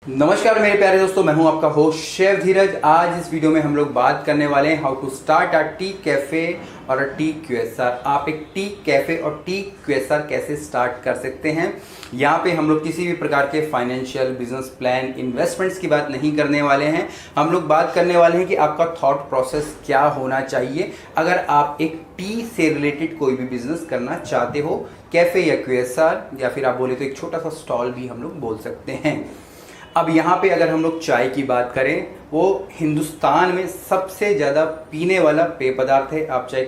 नमस्कार मेरे प्यारे दोस्तों, मैं हूं आपका होस्ट शेफ धीरज। आज इस वीडियो में हम लोग बात करने वाले हैं how to start a tea cafe और अ टी क्यूएसआर। आप एक टी कैफ़े और टी क्यूएसआर कैसे स्टार्ट कर सकते हैं। यहाँ पे हम लोग किसी भी प्रकार के फाइनेंशियल, बिजनेस प्लान, इन्वेस्टमेंट्स की बात नहीं करने वाले हैं। हम लोग बात करने वाले हैं कि आपका थॉट प्रोसेस क्या होना चाहिए अगर आप एक टी से रिलेटेड कोई भी बिजनेस करना चाहते हो, कैफ़े या क्यूएसआर, या फिर आप बोले तो एक छोटा सा स्टॉल भी हम लोग बोल सकते हैं। अब यहाँ पे अगर हम लोग चाय की बात करें, वो हिंदुस्तान में सबसे ज़्यादा पीने वाला पेय पदार्थ है। आप चाहे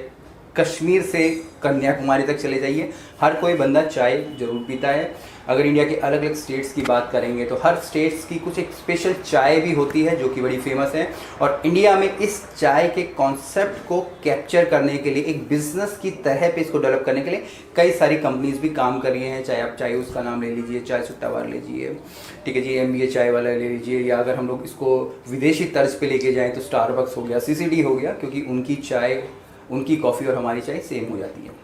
कश्मीर से कन्याकुमारी तक चले जाइए, हर कोई बंदा चाय ज़रूर पीता है। अगर इंडिया के अलग अलग स्टेट्स की बात करेंगे तो हर स्टेट्स की कुछ एक स्पेशल चाय भी होती है जो कि बड़ी फेमस है। और इंडिया में इस चाय के कॉन्सेप्ट को कैप्चर करने के लिए, एक बिजनेस की तरह पे इसको डेवलप करने के लिए कई सारी कंपनीज भी काम कर रही हैं। चाहे आप चाय उसका नाम ले लीजिए, चाय सुट्टा वाला लीजिए, ठीक है जी, MBA चाय वाला ले लीजिए, या अगर हम लोग इसको विदेशी तर्ज पे लेके जाएँ तो स्टारबक्स हो गया, CCD हो गया, क्योंकि उनकी चाय, उनकी कॉफ़ी और हमारी चाय सेम हो जाती है।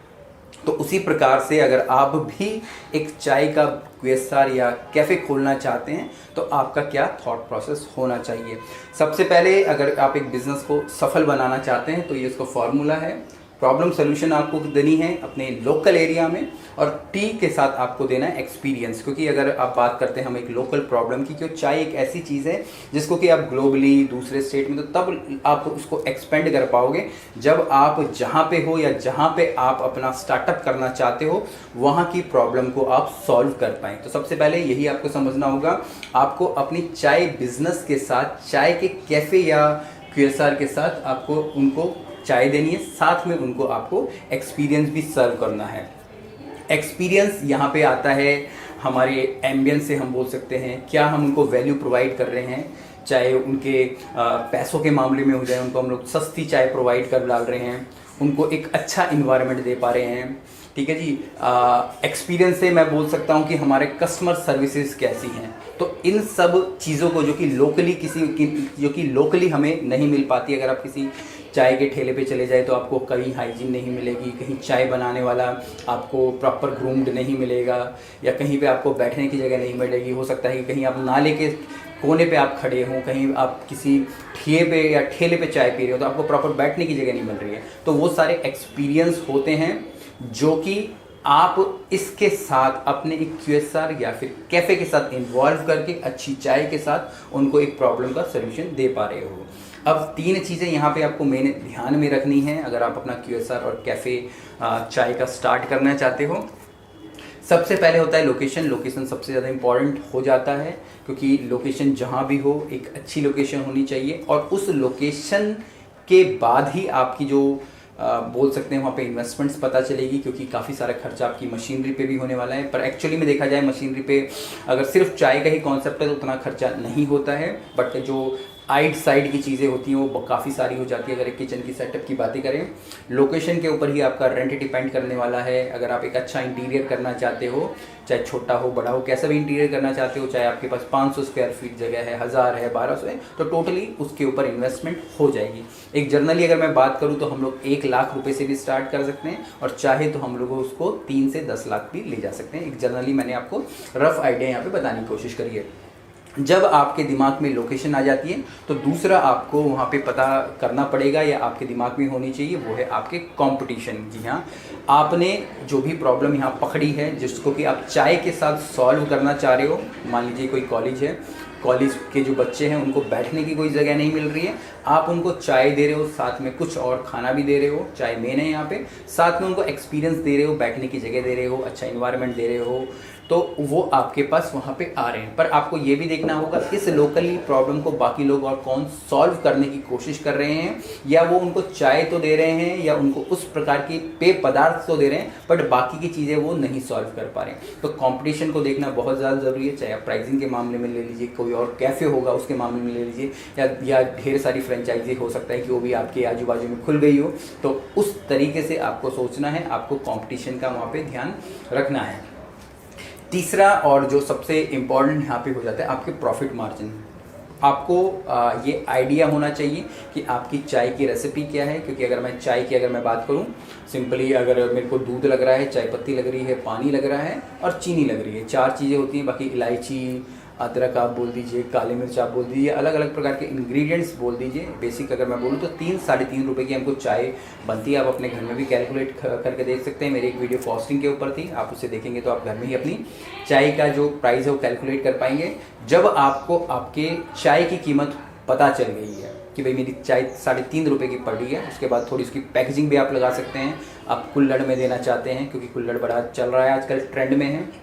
तो उसी प्रकार से अगर आप भी एक चाय का क्यूएसआर या कैफ़े खोलना चाहते हैं तो आपका क्या थॉट प्रोसेस होना चाहिए। सबसे पहले अगर आप एक बिज़नेस को सफल बनाना चाहते हैं तो ये इसका फॉर्मूला है। प्रॉब्लम सोल्यूशन आपको देनी है अपने लोकल एरिया में, और टी के साथ आपको देना है एक्सपीरियंस। क्योंकि अगर आप बात करते हैं हम एक लोकल प्रॉब्लम की, क्योंकि चाय एक ऐसी चीज़ है जिसको कि आप ग्लोबली दूसरे स्टेट में, तो तब आप उसको एक्सपेंड कर पाओगे जब आप जहाँ पे हो या जहाँ पे आप अपना स्टार्टअप करना चाहते हो वहाँ की प्रॉब्लम को आप सॉल्व कर पाएँ। तो सबसे पहले यही आपको समझना होगा। आपको अपनी चाय बिजनेस के साथ, चाय के कैफ़े या क्यूएसआर के साथ आपको उनको चाय देनी है, साथ में उनको आपको एक्सपीरियंस भी सर्व करना है। एक्सपीरियंस यहाँ पे आता है हमारे एम्बियंस से, हम बोल सकते हैं क्या हम उनको वैल्यू प्रोवाइड कर रहे हैं, चाहे उनके पैसों के मामले में हो जाए, उनको हम लोग सस्ती चाय प्रोवाइड कर डाल रहे हैं, उनको एक अच्छा इन्वायरमेंट दे पा रहे हैं, ठीक है जी। एक्सपीरियंस से मैं बोल सकता हूँ कि हमारे कस्टमर सर्विसेज कैसी हैं। तो इन सब चीज़ों को जो कि लोकली हमें नहीं मिल पाती। अगर आप किसी चाय के ठेले पे चले जाए तो आपको कहीं हाइजीन नहीं मिलेगी, कहीं चाय बनाने वाला आपको प्रॉपर ग्रूम्ड नहीं मिलेगा, या कहीं पे आपको बैठने की जगह नहीं मिलेगी। हो सकता है कि कहीं आप नाले के कोने पे आप खड़े हों, कहीं आप किसी ठेले पे चाय पी रहे हो तो आपको प्रॉपर बैठने की जगह नहीं मिल रही है। तो वो सारे एक्सपीरियंस होते हैं जो कि आप इसके साथ अपने एक क्यूएसआर या फिर कैफ़े के साथ इन्वॉल्व करके अच्छी चाय के साथ उनको एक प्रॉब्लम का सलूशन दे पा रहे हो। अब 3 चीज़ें यहाँ पे आपको मेन ध्यान में रखनी है अगर आप अपना क्यूएसआर और कैफ़े चाय का स्टार्ट करना चाहते हो। सबसे पहले होता है लोकेशन। लोकेशन सबसे ज़्यादा इम्पॉर्टेंट हो जाता है, क्योंकि लोकेशन जहाँ भी हो एक अच्छी लोकेशन होनी चाहिए, और उस लोकेशन के बाद ही आपकी जो बोल सकते हैं वहाँ पे इन्वेस्टमेंट्स पता चलेगी, क्योंकि काफ़ी सारा खर्चा आपकी मशीनरी पे भी होने वाला है। पर एक्चुअली में देखा जाए मशीनरी पे अगर सिर्फ चाय का ही कॉन्सेप्ट है तो उतना खर्चा नहीं होता है, बट जो आइड साइड की चीज़ें होती हैं वो काफ़ी सारी हो जाती है। अगर एक किचन की सेटअप की बातें करें, लोकेशन के ऊपर ही आपका रेंट डिपेंड करने वाला है। अगर आप एक अच्छा इंटीरियर करना चाहते हो, चाहे छोटा हो बड़ा हो, कैसा भी इंटीरियर करना चाहते हो, चाहे आपके पास 500 स्क्वायर फीट जगह है, 1000 है, 1200 है, तो टोटली उसके ऊपर इन्वेस्टमेंट हो जाएगी। एक जनरली अगर मैं बात करूँ तो हम लोग 1 लाख रुपए से भी स्टार्ट कर सकते हैं, और चाहे तो हम लोग उसको 3 से 10 लाख भी ले जा सकते हैं। एक जनरली मैंने आपको रफ आइडिया यहाँ पे बताने की कोशिश करी है। जब आपके दिमाग में लोकेशन आ जाती है तो दूसरा आपको वहाँ पे पता करना पड़ेगा, या आपके दिमाग में होनी चाहिए, वो है आपके कंपटीशन। जी हाँ, आपने जो भी प्रॉब्लम यहाँ पकड़ी है जिसको कि आप चाय के साथ सॉल्व करना चाह रहे हो, मान लीजिए कोई कॉलेज है, कॉलेज के जो बच्चे हैं उनको बैठने की कोई जगह नहीं मिल रही है, आप उनको चाय दे रहे हो, साथ में कुछ और खाना भी दे रहे हो, चाय मेन है यहाँ पे, साथ में उनको एक्सपीरियंस दे रहे हो, बैठने की जगह दे रहे हो, अच्छा इन्वायरमेंट दे रहे हो, तो वो आपके पास वहाँ पे आ रहे हैं। पर आपको ये भी देखना होगा इस लोकली प्रॉब्लम को बाकी लोग और कौन सॉल्व करने की कोशिश कर रहे हैं, या वो उनको चाय तो दे रहे हैं या उनको उस प्रकार के पेय पदार्थ तो दे रहे हैं, बट बाकी की चीज़ें वो नहीं सॉल्व कर पा रहे हैं। तो कंपटीशन को देखना बहुत ज़्यादा ज़रूरी है। चाहे आप प्राइसिंग के मामले में ले लीजिए, कोई और कैफ़े होगा उसके मामले में ले लीजिए, या ढेर सारी फ्रेंचाइजी हो सकता है कि वो भी आपके आजू बाजू में खुल गई हो, तो उस तरीके से आपको सोचना है, आपको कॉम्पिटिशन का वहाँ पर ध्यान रखना है। तीसरा और जो सबसे इम्पॉर्टेंट यहाँ पे हो जाता है आपके प्रॉफिट मार्जिन। आपको ये आइडिया होना चाहिए कि आपकी चाय की रेसिपी क्या है। क्योंकि अगर मैं चाय की बात करूँ, सिंपली अगर मेरे को दूध लग रहा है, चाय पत्ती लग रही है, पानी लग रहा है और चीनी लग रही है, 4 चीज़ें होती हैं। बाकी इलायची, अदरक आप बोल दीजिए, काली मिर्च आप बोल दीजिए, अलग अलग प्रकार के इंग्रेडिएंट्स बोल दीजिए। बेसिक अगर मैं बोलूँ तो 3-3.5 रुपये की हमको चाय बनती है। आप अपने घर में भी कैलकुलेट करके देख सकते हैं। मेरी एक वीडियो कॉस्टिंग के ऊपर थी, आप उसे देखेंगे तो आप घर में ही अपनी चाय का जो प्राइस है वो कैलकुलेट कर पाएंगे। जब आपको आपके चाय की कीमत पता चल गई है कि भाई मेरी चाय 3.5 रुपये की पड़ रही है, उसके बाद थोड़ी उसकी पैकेजिंग भी आप लगा सकते हैं। आप कुल्हड़ में देना चाहते हैं क्योंकि कुल्हड़ बड़ा चल रहा है आजकल, ट्रेंड में है।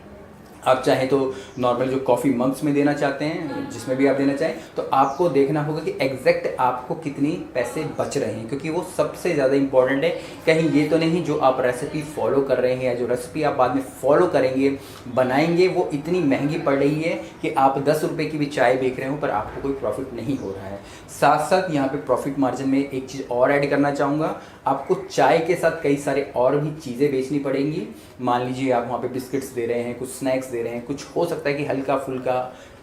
आप चाहें तो नॉर्मल जो कॉफ़ी मग्स में देना चाहते हैं, जिसमें भी आप देना चाहें, तो आपको देखना होगा कि एग्जैक्ट आपको कितनी पैसे बच रहे हैं, क्योंकि वो सबसे ज़्यादा इंपॉर्टेंट है। कहीं ये तो नहीं जो आप रेसिपी फॉलो कर रहे हैं या जो रेसिपी आप बाद में फॉलो करेंगे बनाएंगे वो इतनी महंगी पड़ रही है कि आप 10 रुपये की भी चाय बेच रहे हो पर आपको कोई प्रॉफिट नहीं हो रहा है। साथ साथ यहाँ पे प्रॉफिट मार्जिन में एक चीज़ और ऐड करना चाहूँगा, आपको चाय के साथ कई सारे और भी चीज़ें बेचनी पड़ेंगी। मान लीजिए आप वहाँ पे बिस्किट्स दे रहे हैं, कुछ स्नैक्स दे रहे हैं, कुछ हो सकता है कि हल्का फुल्का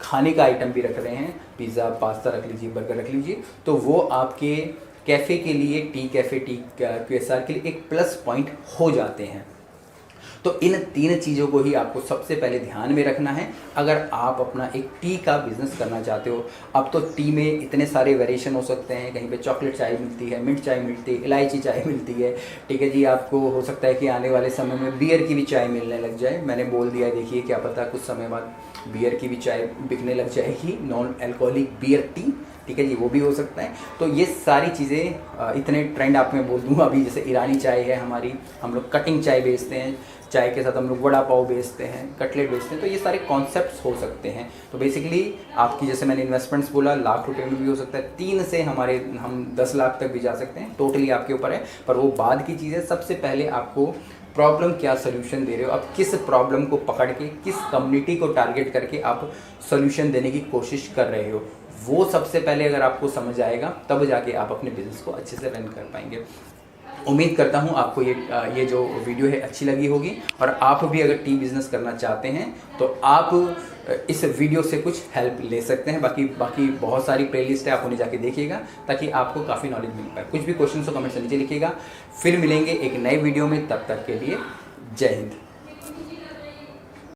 खाने का आइटम भी रख रहे हैं, पिज़्ज़ा पास्ता रख लीजिए, बर्गर रख लीजिए, तो वो आपके कैफ़े के लिए, टी कैफ़े टी QSR के लिए एक प्लस पॉइंट हो जाते हैं। तो इन 3 चीज़ों को ही आपको सबसे पहले ध्यान में रखना है अगर आप अपना एक टी का बिज़नेस करना चाहते हो। अब तो टी में इतने सारे वेरिएशन हो सकते हैं, कहीं पे चॉकलेट चाय मिलती है, मिंट चाय मिलती है, इलायची चाय मिलती है, ठीक है जी। आपको हो सकता है कि आने वाले समय में बियर की भी चाय मिलने लग जाए। मैंने बोल दिया, देखिए क्या पता कुछ समय बाद बियर की भी चाय बिकने लग जाएगी, नॉन अल्कोहलिक बियर टी, ठीक है जी, वो भी हो सकता है। तो ये सारी चीज़ें इतने ट्रेंड आप मैं बोल दूँगा। अभी जैसे ईरानी चाय है हमारी, हम लोग कटिंग चाय बेचते हैं, चाय के साथ हम लोग वड़ा पाव बेचते हैं, कटलेट बेचते हैं, तो ये सारे कॉन्सेप्ट्स हो सकते हैं। तो बेसिकली आपकी जैसे मैंने इन्वेस्टमेंट्स बोला लाख रुपए में भी हो सकता है, 3 से हम 10 लाख तक भी जा सकते हैं, टोटली आपके ऊपर है। पर वो बाद की चीज़ है। सबसे पहले आपको प्रॉब्लम क्या सोल्यूशन दे रहे हो, आप किस प्रॉब्लम को पकड़ के, किस कम्युनिटी को टारगेट करके आप सोल्यूशन देने की कोशिश कर रहे हो, वो सबसे पहले अगर आपको समझ आएगा तब जाके आप अपने बिजनेस को अच्छे से रन कर पाएंगे। उम्मीद करता हूँ आपको ये जो वीडियो है अच्छी लगी होगी, और आप भी अगर टी बिज़नेस करना चाहते हैं तो आप इस वीडियो से कुछ हेल्प ले सकते हैं। बाकी बहुत सारी प्लेलिस्ट है, आप उन्हें जाके देखिएगा ताकि आपको काफ़ी नॉलेज मिल पाए। कुछ भी क्वेश्चन हो कमेंट से नीचे लिखिएगा। फिर मिलेंगे एक नए वीडियो में, तब तक के लिए जय हिंद।